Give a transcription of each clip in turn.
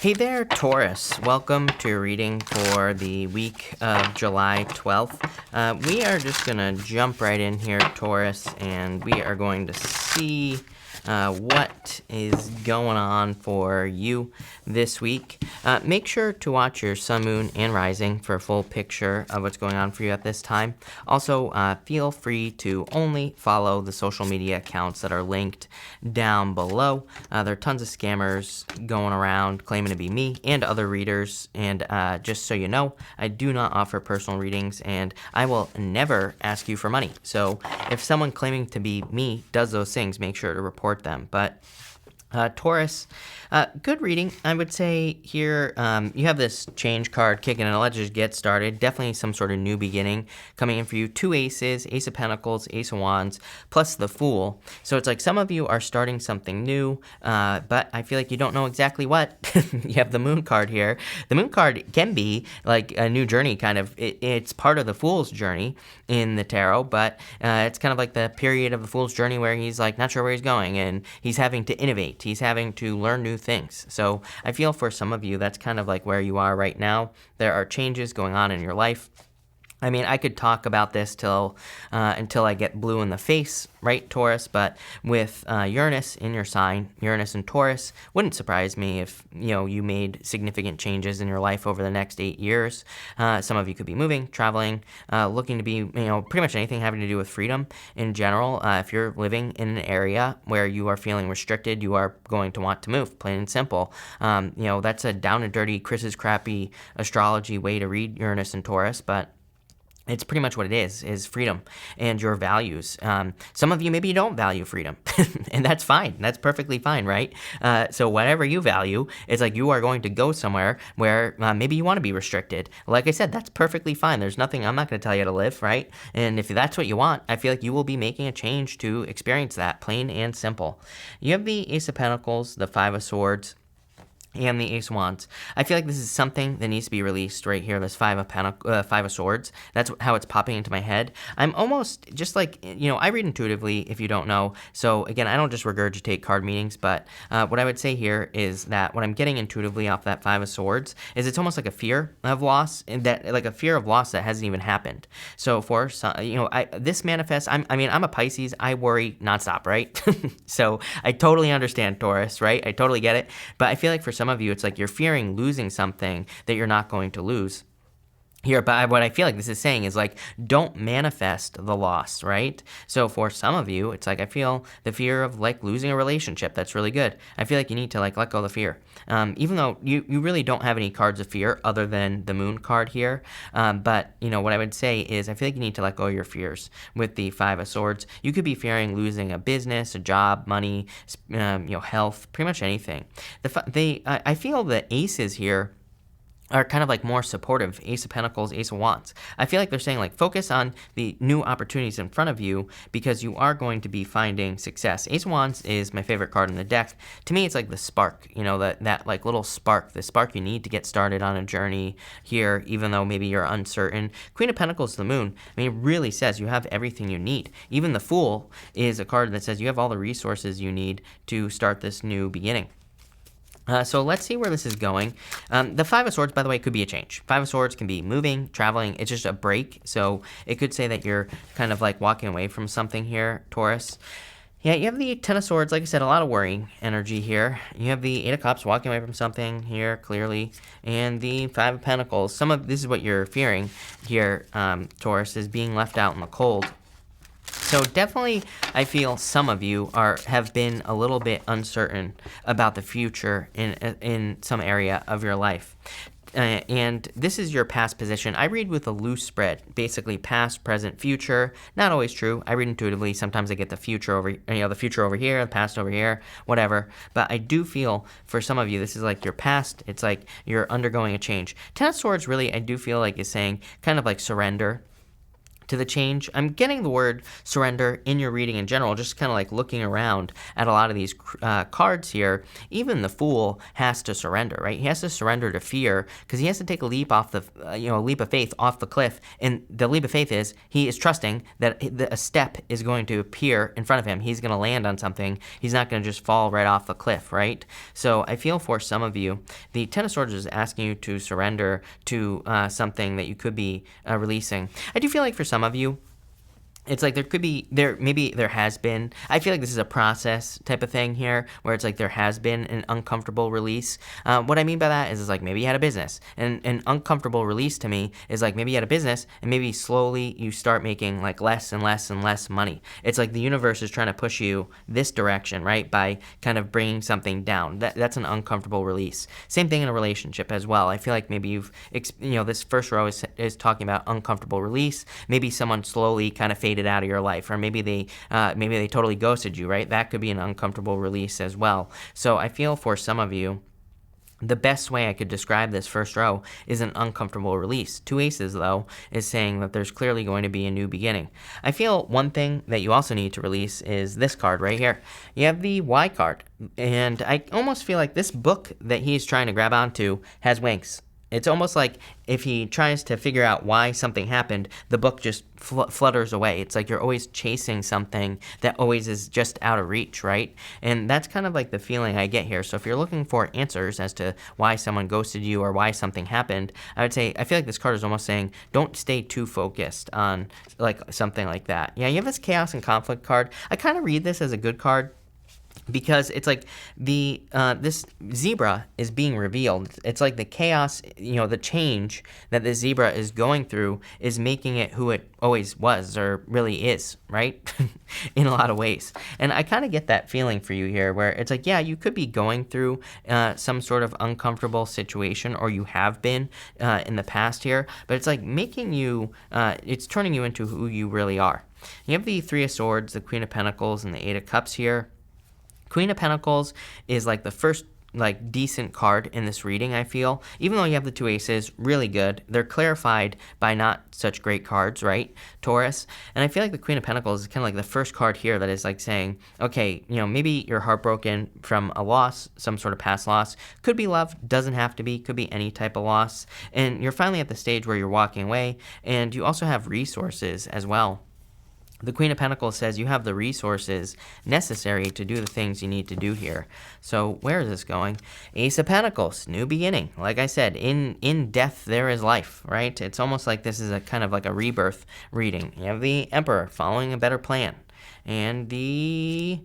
Hey there, Taurus. Welcome to your reading for the week of July 12th. We are just going to jump right in here, Taurus, and we are going to see what is going on for you this week. Make sure to watch your Sun, Moon, and Rising for a full picture of what's going on for you at this time. Also, feel free to only follow the social media accounts that are linked down below. There are tons of scammers going around claiming to be me and other readers, and just so you know, I do not offer personal readings, and I will never ask you for money. So if someone claiming to be me does those things, make sure to report them. But Taurus, good reading. I would say here you have this change card kicking in. Let's just get started. Definitely some sort of new beginning coming in for you. Two aces, Ace of Pentacles, Ace of Wands, plus the Fool. So it's like some of you are starting something new, but I feel like you don't know exactly what. You have the Moon card here. The Moon card can be like a new journey, kind of. It's part of the Fool's journey in the tarot, but it's kind of like the period of the Fool's journey where he's like not sure where he's going, and he's having to innovate. He's having to learn new things. So I feel for some of you, that's kind of like where you are right now. There are changes going on in your life. I mean, I could talk about this until I get blue in the face, right, Taurus? But with Uranus in your sign, Uranus and Taurus, wouldn't surprise me if you made significant changes in your life over the next 8 years. Some of you could be moving, traveling, looking to be pretty much anything having to do with freedom in general. If you're living in an area where you are feeling restricted, you are going to want to move, plain and simple. That's a down and dirty, Chris's crappy astrology way to read Uranus and Taurus, but it's pretty much what it is freedom and your values. Some of you, maybe you don't value freedom, and that's fine. That's perfectly fine, right? So whatever you value, it's like you are going to go somewhere where maybe you want to be restricted. Like I said, that's perfectly fine. There's nothing, I'm not going to tell you to live, right? And if that's what you want, I feel like you will be making a change to experience that, plain and simple. You have the Ace of Pentacles, the Five of Swords, and the Ace of Wands. I feel like this is something that needs to be released right here, this Five of Swords. That's how it's popping into my head. I'm almost just like, I read intuitively, if you don't know. So again, I don't just regurgitate card meanings, but what I would say here is that what I'm getting intuitively off that Five of Swords is it's almost like a fear of loss, and that like a fear of loss that hasn't even happened. So for some, this manifests, I'm a Pisces, I worry nonstop, right? So I totally understand, Taurus, right? I totally get it. But I feel like for some of you, it's like you're fearing losing something that you're not going to lose here. But what I feel like this is saying is like, don't manifest the loss, right? So for some of you, it's like, I feel the fear of like losing a relationship. That's really good. I feel like you need to like let go of the fear. Even though you really don't have any cards of fear other than the Moon card here. But what I would say is I feel like you need to let go of your fears with the Five of Swords. You could be fearing losing a business, a job, money, health, pretty much anything. I feel the aces here are kind of like more supportive. Ace of Pentacles, Ace of Wands. I feel like they're saying like focus on the new opportunities in front of you because you are going to be finding success. Ace of Wands is my favorite card in the deck. To me, it's like the spark, that like little spark, the spark you need to get started on a journey here, even though maybe you're uncertain. Queen of Pentacles, the Moon. I mean, it really says you have everything you need. Even the Fool is a card that says you have all the resources you need to start this new beginning. So let's see where this is going. The Five of Swords, by the way, could be a change. Five of Swords can be moving, traveling. It's just a break. So it could say that you're kind of like walking away from something here, Taurus. Yeah, you have the Ten of Swords. Like I said, a lot of worrying energy here. You have the Eight of Cups, walking away from something here, clearly. And the Five of Pentacles. This is what you're fearing here, Taurus, is being left out in the cold. So definitely, I feel some of you have been a little bit uncertain about the future in some area of your life. And this is your past position. I read with a loose spread, basically past, present, future. Not always true. I read intuitively. Sometimes I get the future over, the future over here, the past over here, whatever. But I do feel for some of you, this is like your past. It's like you're undergoing a change. Ten of Swords really, I do feel like is saying kind of like surrender to the change. I'm getting the word surrender in your reading in general, just kind of like looking around at a lot of these cards here. Even the Fool has to surrender, right? He has to surrender to fear because he has to take a leap off the, a leap of faith off the cliff. And the leap of faith is he is trusting that a step is going to appear in front of him. He's going to land on something. He's not going to just fall right off the cliff, right? So I feel for some of you, the Ten of Swords is asking you to surrender to something that you could be releasing. I do feel like for some of you, it's like maybe there has been, I feel like this is a process type of thing here, where it's like there has been an uncomfortable release. What I mean by that is like maybe you had a business, and an uncomfortable release to me is like maybe you had a business, and maybe slowly you start making like less and less and less money. It's like the universe is trying to push you this direction, right, by kind of bringing something down. That's an uncomfortable release. Same thing in a relationship as well. I feel like maybe you've, this first row is talking about uncomfortable release. Maybe someone slowly kind of faded out of your life, or maybe they totally ghosted you, right? That could be an uncomfortable release as well. So I feel for some of you, the best way I could describe this first row is an uncomfortable release. Two aces, though, is saying that there's clearly going to be a new beginning. I feel one thing that you also need to release is this card right here. You have the Y card, and I almost feel like this book that he's trying to grab onto has wings. It's almost like if he tries to figure out why something happened, the book just flutters away. It's like you're always chasing something that always is just out of reach, right? And that's kind of like the feeling I get here. So if you're looking for answers as to why someone ghosted you or why something happened, I would say I feel like this card is almost saying don't stay too focused on like something like that. Yeah, you have this chaos and conflict card. I kind of read this as a good card, because it's like this zebra is being revealed. It's like the chaos, the change that the zebra is going through is making it who it always was or really is, right? In a lot of ways. And I kind of get that feeling for you here, where it's like, yeah, you could be going through some sort of uncomfortable situation, or you have been in the past here, but it's like making you, it's turning you into who you really are. You have the Three of Swords, the Queen of Pentacles, and the Eight of Cups here. Queen of Pentacles is like the first like decent card in this reading, I feel. Even though you have the two aces, really good. They're clarified by not such great cards, right, Taurus? And I feel like the Queen of Pentacles is kind of like the first card here that is like saying, okay, maybe you're heartbroken from a loss, some sort of past loss. Could be love, doesn't have to be, could be any type of loss. And you're finally at the stage where you're walking away, and you also have resources as well. The Queen of Pentacles says you have the resources necessary to do the things you need to do here. So where is this going? Ace of Pentacles, new beginning. Like I said, in death there is life, right? It's almost like this is a kind of like a rebirth reading. You have the Emperor following a better plan. And the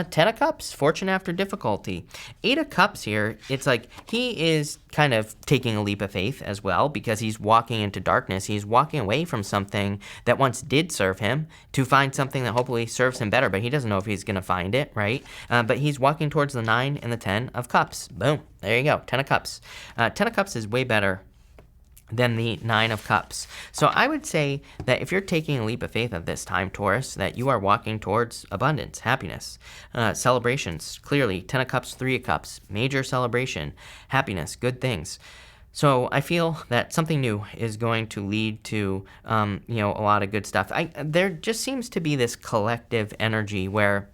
Ten of Cups, fortune after difficulty. Eight of Cups here, it's like he is kind of taking a leap of faith as well, because he's walking into darkness. He's walking away from something that once did serve him to find something that hopefully serves him better, but he doesn't know if he's going to find it, right? But he's walking towards the 9 and the 10 of Cups. Boom. There you go. 10 of Cups. 10 of Cups is way better than the 9 of Cups. So I would say that if you're taking a leap of faith at this time, Taurus, that you are walking towards abundance, happiness, celebrations. Clearly, 10 of Cups, 3 of Cups, major celebration, happiness, good things. So I feel that something new is going to lead to, a lot of good stuff. There just seems to be this collective energy where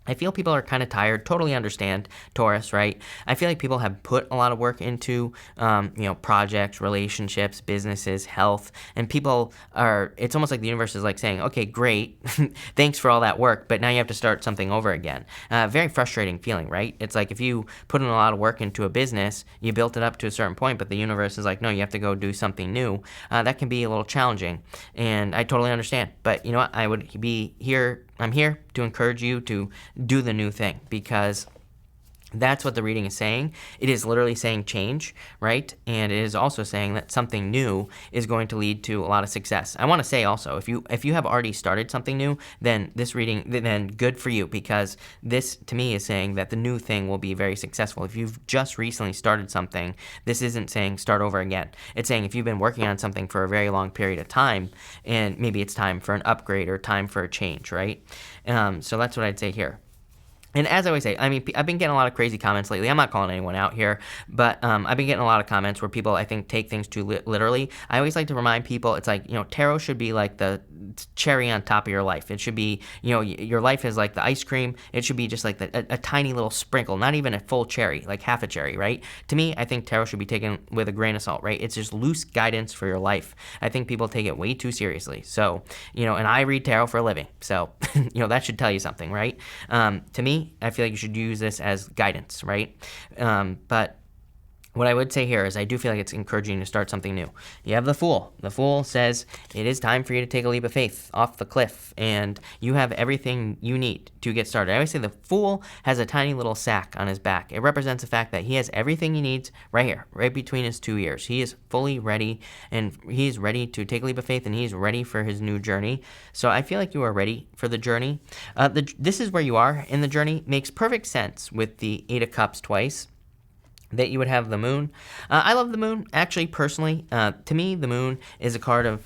I feel people are kind of tired. Totally understand, Taurus, right? I feel like people have put a lot of work into, projects, relationships, businesses, health, and people are, it's almost like the universe is like saying, okay, great, thanks for all that work, but now you have to start something over again. Very frustrating feeling, right? It's like if you put in a lot of work into a business, you built it up to a certain point, but the universe is like, no, you have to go do something new. That can be a little challenging, and I totally understand. But you know what? I'm here to encourage you to do the new thing, because that's what the reading is saying. It is literally saying change, right? And it is also saying that something new is going to lead to a lot of success. I want to say also, if you have already started something new, then this reading, then good for you, because this to me is saying that the new thing will be very successful. If you've just recently started something, this isn't saying start over again. It's saying if you've been working on something for a very long period of time, and maybe it's time for an upgrade or time for a change, right? So that's what I'd say here. And as I always say, I mean, I've been getting a lot of crazy comments lately. I'm not calling anyone out here, but I've been getting a lot of comments where people, I think, take things too literally. I always like to remind people, it's like, tarot should be like the cherry on top of your life. It should be, your life is like the ice cream. It should be just like a tiny little sprinkle, not even a full cherry, like half a cherry, right? To me, I think tarot should be taken with a grain of salt, right? It's just loose guidance for your life. I think people take it way too seriously. So, and I read tarot for a living. So, that should tell you something, right? To me, I feel like you should use this as guidance, right? But what I would say here is I do feel like it's encouraging to start something new. You have the Fool. The Fool says it is time for you to take a leap of faith off the cliff, and you have everything you need to get started. I always say the Fool has a tiny little sack on his back. It represents the fact that he has everything he needs right here, right between his 2 ears. He is fully ready, and he's ready to take a leap of faith, and he's ready for his new journey. So I feel like you are ready for the journey. This is where you are in the journey. Makes perfect sense with the Eight of Cups twice, that you would have the Moon. I love the Moon, actually, personally. To me, the Moon is a card of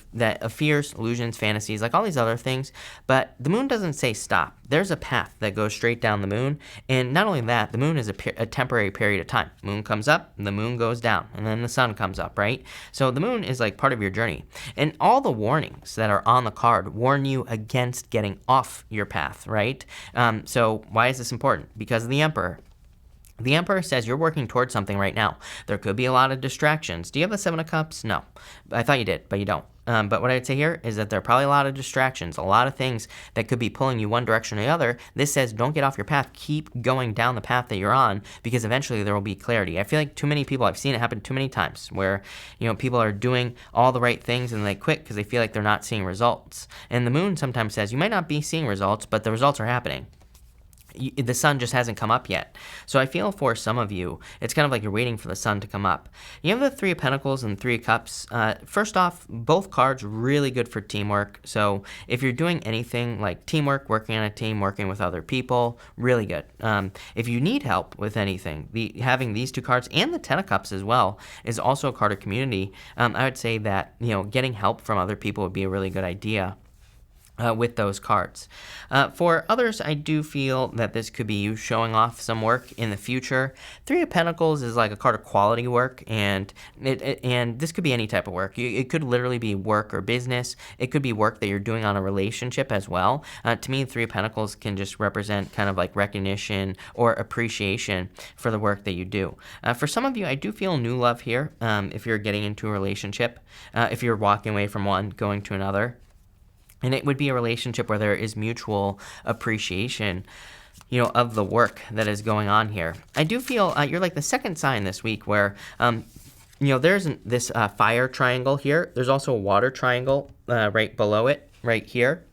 fears, illusions, fantasies, like all these other things. But the Moon doesn't say stop. There's a path that goes straight down the Moon. And not only that, the Moon is a temporary period of time. Moon comes up, the Moon goes down, and then the Sun comes up, right? So the Moon is like part of your journey. And all the warnings that are on the card warn you against getting off your path, right? So why is this important? Because of the Emperor. The Emperor says you're working towards something right now. There could be a lot of distractions. Do you have the Seven of Cups? No. I thought you did, but you don't. But what I'd say here is that there are probably a lot of distractions, a lot of things that could be pulling you one direction or the other. This says don't get off your path. Keep going down the path that you're on, because eventually there will be clarity. I feel like too many people, I've seen it happen too many times where, people are doing all the right things and they quit because they feel like they're not seeing results. And the Moon sometimes says you might not be seeing results, but the results are happening. The Sun just hasn't come up yet. So I feel for some of you, it's kind of like you're waiting for the Sun to come up. You have the Three of Pentacles and Three of Cups. First off, both cards really good for teamwork. So if you're doing anything like teamwork, working on a team, working with other people, really good. If you need help with anything, having these two cards and the Ten of Cups as well is also a card of community. I would say that, getting help from other people would be a really good idea. With those cards. For others, I do feel that this could be you showing off some work in the future. Three of Pentacles is like a card of quality work, and this could be any type of work. It could literally be work or business. It could be work that you're doing on a relationship as well. To me, Three of Pentacles can just represent kind of like recognition or appreciation for the work that you do. For some of you, I do feel new love here. If you're getting into a relationship, if you're walking away from one, going to another. And it would be a relationship where there is mutual appreciation, of the work that is going on here. I do feel you're like the second sign this week where, there's this fire triangle here. There's also a water triangle right below it, right here.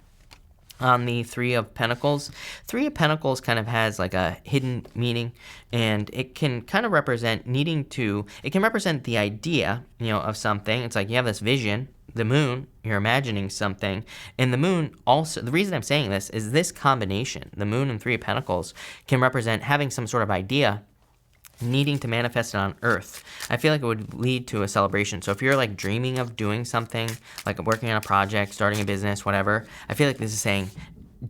On the Three of Pentacles. Three of Pentacles kind of has like a hidden meaning, and it can kind of represent it can represent the idea, of something. It's like you have this vision, the Moon, you're imagining something, and the Moon also, the reason I'm saying this is this combination, the Moon and Three of Pentacles, can represent having some sort of idea, needing to manifest it on Earth. I feel like it would lead to a celebration. So if you're like dreaming of doing something, like working on a project, starting a business, whatever, I feel like this is saying,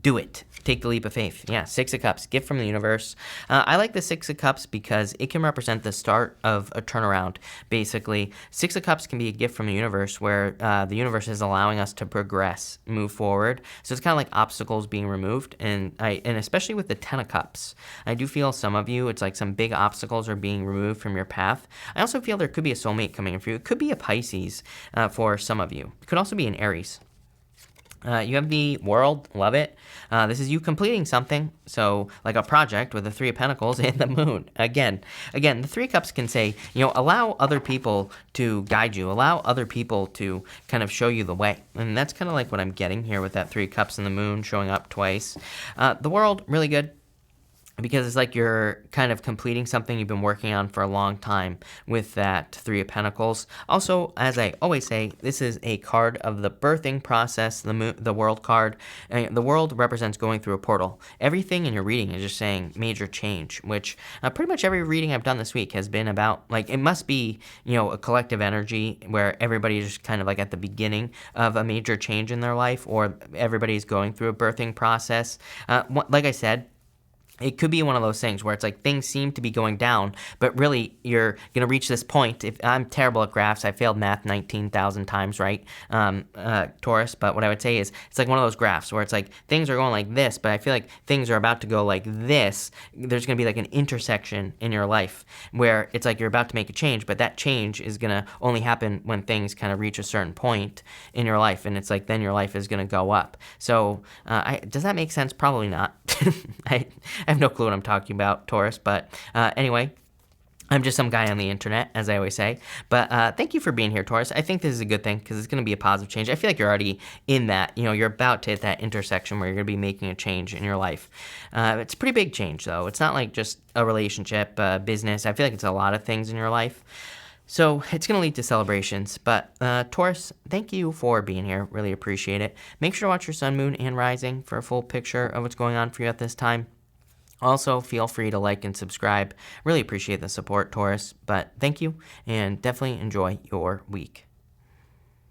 do it. Take the leap of faith. Yeah, Six of Cups, gift from the universe. I like the Six of Cups because it can represent the start of a turnaround. Basically, Six of Cups can be a gift from the universe where the universe is allowing us to progress, move forward. So it's kind of like obstacles being removed. And especially with the Ten of Cups, I do feel some of you, it's like some big obstacles are being removed from your path. I also feel there could be a soulmate coming in for you. It could be a Pisces for some of you. It could also be an Aries. You have the World, love it. This is you completing something, so like a project with the Three of Pentacles and the Moon. Again, the Three of Cups can say, allow other people to guide you, allow other people to kind of show you the way. And that's kind of like what I'm getting here with that Three of Cups and the Moon showing up twice. The World, really good. Because it's like you're kind of completing something you've been working on for a long time with that Three of Pentacles. Also, as I always say, this is a card of the birthing process, the World card. The World represents going through a portal. Everything in your reading is just saying major change, which pretty much every reading I've done this week has been about, like, it must be, a collective energy where everybody's just kind of like at the beginning of a major change in their life, or everybody's going through a birthing process. Like I said, it could be one of those things where it's like things seem to be going down, but really you're going to reach this point. If I'm terrible at graphs, I failed math 19,000 times, right? Taurus. But what I would say is it's like one of those graphs where it's like things are going like this, but I feel like things are about to go like this. There's going to be like an intersection in your life where it's like you're about to make a change, but that change is going to only happen when things kind of reach a certain point in your life. And it's like then your life is going to go up. So does that make sense? Probably not. I have no clue what I'm talking about, Taurus, but anyway, I'm just some guy on the internet, as I always say. But thank you for being here, Taurus. I think this is a good thing because it's going to be a positive change. I feel like you're already in that. You're about to hit that intersection where you're going to be making a change in your life. It's a pretty big change, though. It's not like just a relationship, business. I feel like it's a lot of things in your life. So it's going to lead to celebrations. But Taurus, thank you for being here. Really appreciate it. Make sure to watch your Sun, Moon, and Rising for a full picture of what's going on for you at this time. Also, feel free to like and subscribe. Really appreciate the support, Taurus. But thank you, and definitely enjoy your week.